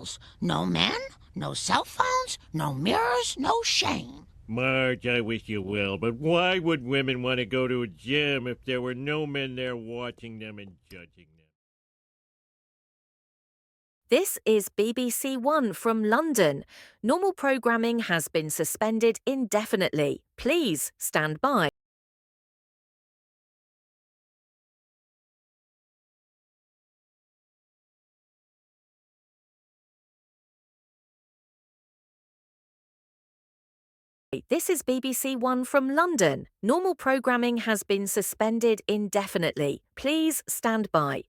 walls. No men, no cell phones, no mirrors, no shame. Marge, I wish you well, but why would women want to go to a gym if there were no men there watching them and judging them? This is BBC One from London. Normal programming has been suspended indefinitely. Please stand by. This is BBC One from London. Normal programming has been suspended indefinitely. Please stand by.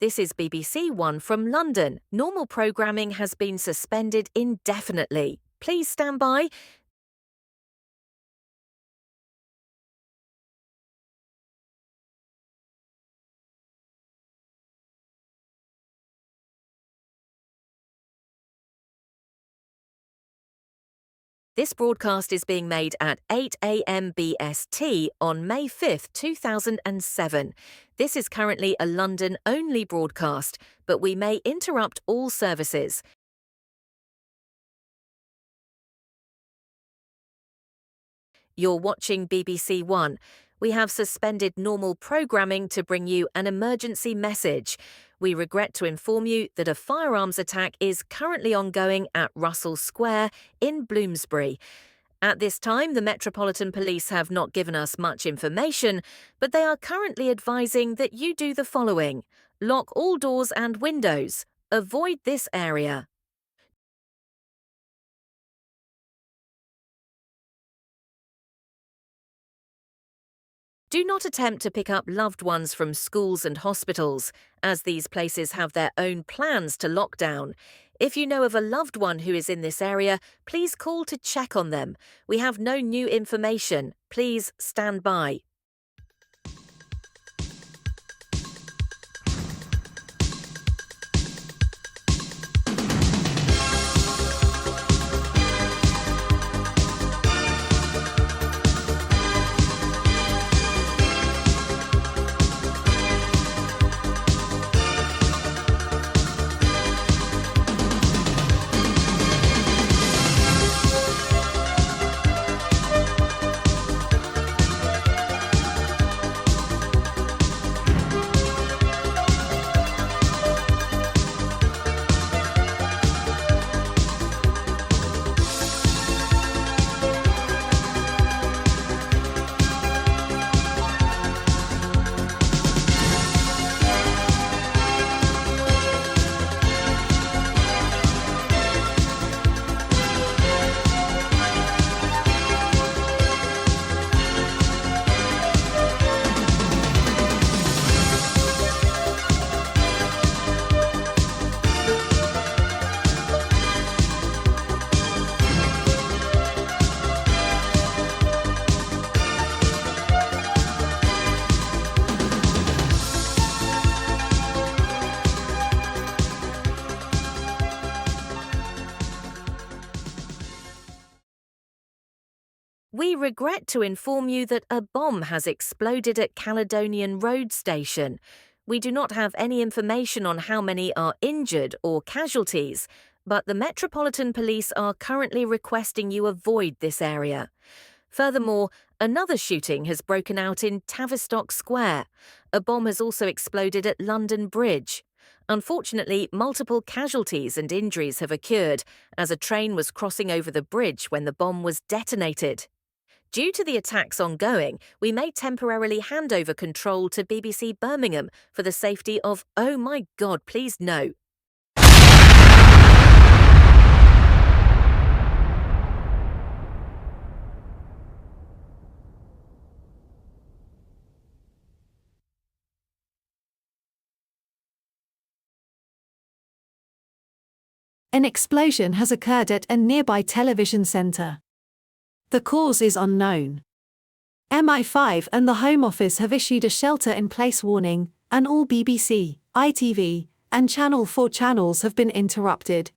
This is BBC One from London. Normal programming has been suspended indefinitely. Please stand by. This broadcast is being made at 8 a.m. BST on May 5th, 2007. This is currently a London-only broadcast, but we may interrupt all services. You're watching BBC One. We have suspended normal programming to bring you an emergency message. We regret to inform you that a firearms attack is currently ongoing at Russell Square in Bloomsbury. At this time, the Metropolitan Police have not given us much information, but they are currently advising that you do the following: lock all doors and windows. Avoid this area. Do not attempt to pick up loved ones from schools and hospitals, as these places have their own plans to lock down. If you know of a loved one who is in this area, please call to check on them. We have no new information. Please stand by. We regret to inform you that a bomb has exploded at Caledonian Road Station. We do not have any information on how many are injured or casualties, but the Metropolitan Police are currently requesting you avoid this area. Furthermore, another shooting has broken out in Tavistock Square. A bomb has also exploded at London Bridge. Unfortunately, multiple casualties and injuries have occurred as a train was crossing over the bridge when the bomb was detonated. Due to the attacks ongoing, we may temporarily hand over control to BBC Birmingham for the safety of, oh my God, please no. An explosion has occurred at a nearby television centre. The cause is unknown. MI5 and the Home Office have issued a shelter-in-place warning, and all BBC, ITV, and Channel 4 channels have been interrupted.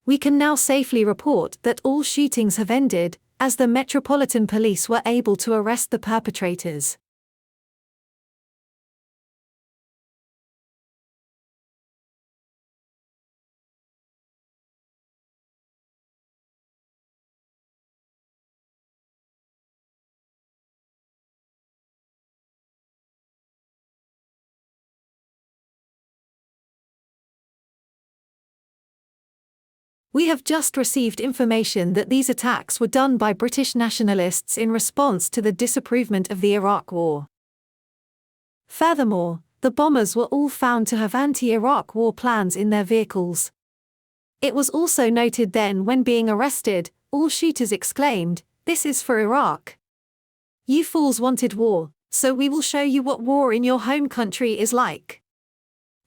We can now safely report that all shootings have ended, as the Metropolitan Police were able to arrest the perpetrators. We have just received information that these attacks were done by British nationalists in response to the disapproval of the Iraq War. Furthermore, the bombers were all found to have anti-Iraq war plans in their vehicles. It was also noted then when being arrested, all shooters exclaimed, "This is for Iraq. You fools wanted war, so we will show you what war in your home country is like."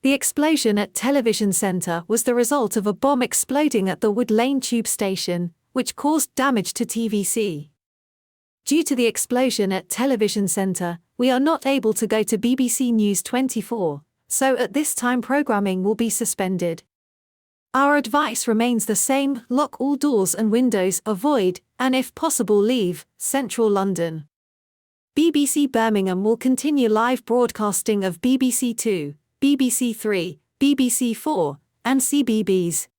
The explosion at Television Centre was the result of a bomb exploding at the Wood Lane tube station, which caused damage to TVC. Due to the explosion at Television Centre, we are not able to go to BBC News 24, so at this time programming will be suspended. Our advice remains the same: lock all doors and windows, avoid, and if possible leave, central London. BBC Birmingham will continue live broadcasting of BBC 2, BBC 3, BBC 4, and CBeebies.